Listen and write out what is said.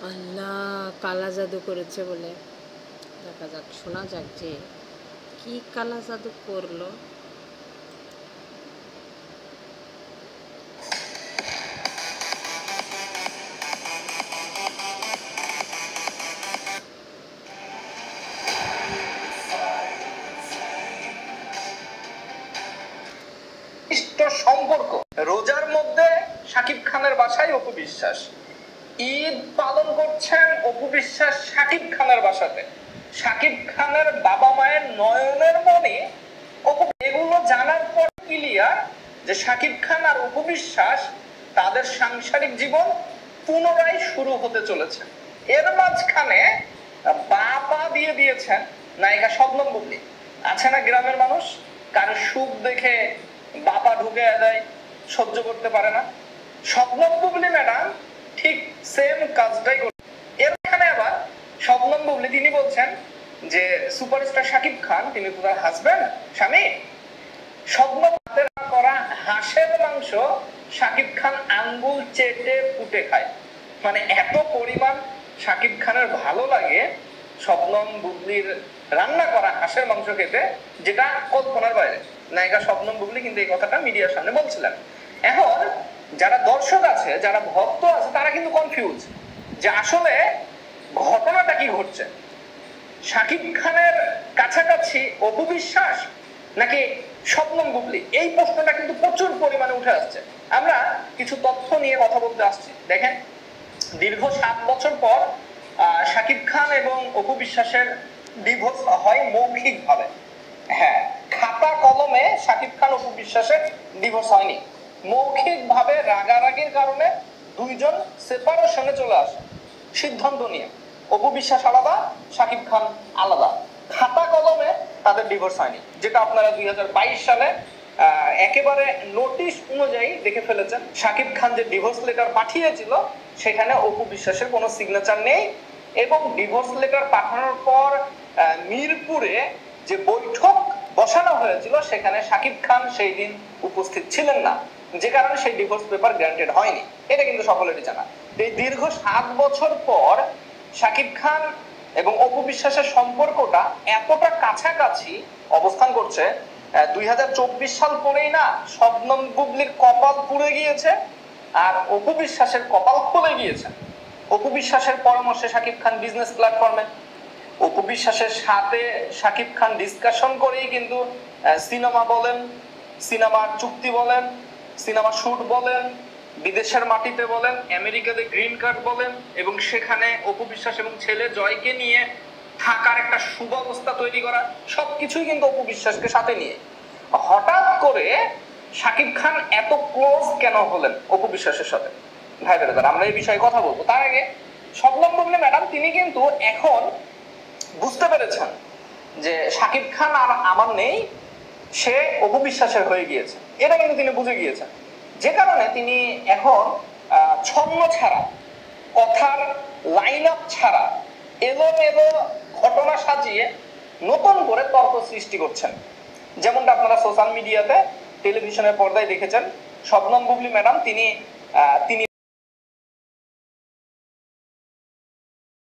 আল্লাহ কালা জাদু করেছে বলে দেখা যাক, শোনা যাক যে কি কালা জাদু করলো। সম্পর্ক রোজার মধ্যে শাকিব খানের বাসায় অপু বিশ্বাস, ঈদ পালন করছেন অপু বিশ্বাস শাকিব খানের বাসাতে, শাকিব খানের বাবা মায়ের নয়নের মনে অপু। এগুলো জানার পর ক্লিয়ার যে শাকিব খান আর অপু বিশ্বাস তাদের সাংসারিক জীবন পুনরায় শুরু হতে চলেছে। এর মাঝখানে বাবা দিয়ে দিয়েছেন নায়িকা শবনম বুবলি। আছে না গ্রামের মানুষ, কারো সুখ দেখে বাবা ঢুকে দেয়, সহ্য করতে পারে না। শবনম বুবলি ম্যাডাম ঠিক সেম কাজটাই করছে। এখানে আবার শবনম বুবলি তিনি বলছেন যে সুপারস্টার শাকিব খান তিনি তো তার হাজবেন্ড, স্বামী। শবনম হাতের করা হাঁসের মাংস শাকিব খান আঙ্গুল চেটে ফুটে খায়। মানে এত পরিমাণ শাকিব খানের ভালো লাগে শবনম বুবলির রান্না করা হাঁসের মাংস খেতে, যেটা কল্পনার বাইরে। নায়িকা শবনম বুবলি কিন্তু এই কথাটা মিডিয়ার সামনে বলছিলেন। এখন যারা দর্শক আছে, যারা ভক্ত আছে, তারা কিন্তু কনফিউজ যে আসলে ঘটনাটা কি ঘটছে। শাকিব খানের কাছাকাছি অপু বিশ্বাস নাকি শবনম বুবলি, এই প্রশ্নটা কিন্তু প্রচুর পরিমাণে উঠে আসছে। আমরা কিছু তথ্য নিয়ে কথা বলতে আসছি। দেখেন, দীর্ঘ 7 বছর পর শাকিব খান এবং অপু বিশ্বাসের ডিভোর্স হয় মৌখিক ভাবে। হ্যাঁ, খাতা কলমে শাকিব খান অপু বিশ্বাসের ডিভোর্স হয়নি, মৌখিক ভাবে রাগারাগির কারণে দুইজন সেপারেশনে চলে আসে সিদ্ধান্ত নিয়ে। অপু বিশ্বাস আলাদা, শাকিব খান আলাদা, খাতা কলমে তাদের ডিভোর্স হয়নি, যেটা আপনারা 2022 সালে একেবারে নোটিশ অনুযায়ী দেখে ফেলেছেন। শাকিব খান যে ডিভোর্স লেটার পাঠিয়েছিল সেখানে অপু বিশ্বাসের কোনো সিগনেচার নেই, এবং ডিভোর্স লেটার পাঠানোর পর মিরপুরে যে বৈঠক বসানো হয়েছিল সেখানে শাকিব খান সেই দিন উপস্থিত ছিলেন না, যে কারণে সেই ডিভোর্স পেপার গ্রান্টেড হয়নি। এটা কিন্তু সকলেরই জানা। এই দীর্ঘ 7 বছর পর শাকিব খান এবং অপু বিশ্বাসের সম্পর্কটা এতটা কাছাকাছি অবস্থান করছে। 2024 সাল পরেই না শবনম বুবলির কপাল পুড়ে গিয়েছে আর অপু বিশ্বাসের কপাল খুলে গিয়েছে। অপু বিশ্বাসের পরামর্শে শাকিব খান বিজনেস প্ল্যাটফর্মে, অপু বিশ্বাসের সাথে শাকিব খান ডিসকাশন করেই কিন্তু সিনেমা বলেন, সিনেমার চুক্তি বলেন, সিনেমা শুট বলেন, বিদেশের মাটিতে বলেন, আমেরিকাতে গ্রিন কার্ড বলেন, এবং সেখানে অপু বিশ্বাস এবং ছেলে জয়কে নিয়ে থাকার একটা সুব্যবস্থা তৈরি করা, সবকিছুই কিন্তু অপু বিশ্বাসকে সাথে নিয়ে। হঠাৎ করে শাকিব খান এত ক্লোজ কেন হলেন অপু বিশ্বাসের সাথে? ভাই বেরাদার, আমরা এই বিষয়ে কথা বলবো। তার আগে শবনম বুবলি ম্যাডাম তিনি কিন্তু এখন বুঝতে পেরেছেন যে শাকিব খান আর আমার নেই, সে অপু বিশ্বাসের হয়ে গিয়েছে। এটা কিন্তু তিনি বুঝে গিয়েছেন, যে কারণে তিনি এখন ছন্ন ছাড়া, কথার লাইন আপ ছাড়া এলোমেলো ঘটনা সাজিয়ে নতুন করে তর্ক সৃষ্টি করছেন। যেমনটা আপনারা সোশ্যাল মিডিয়াতে, টেলিভিশনের পর্দায় দেখেছেন। শবনম বুবলি ম্যাডাম তিনি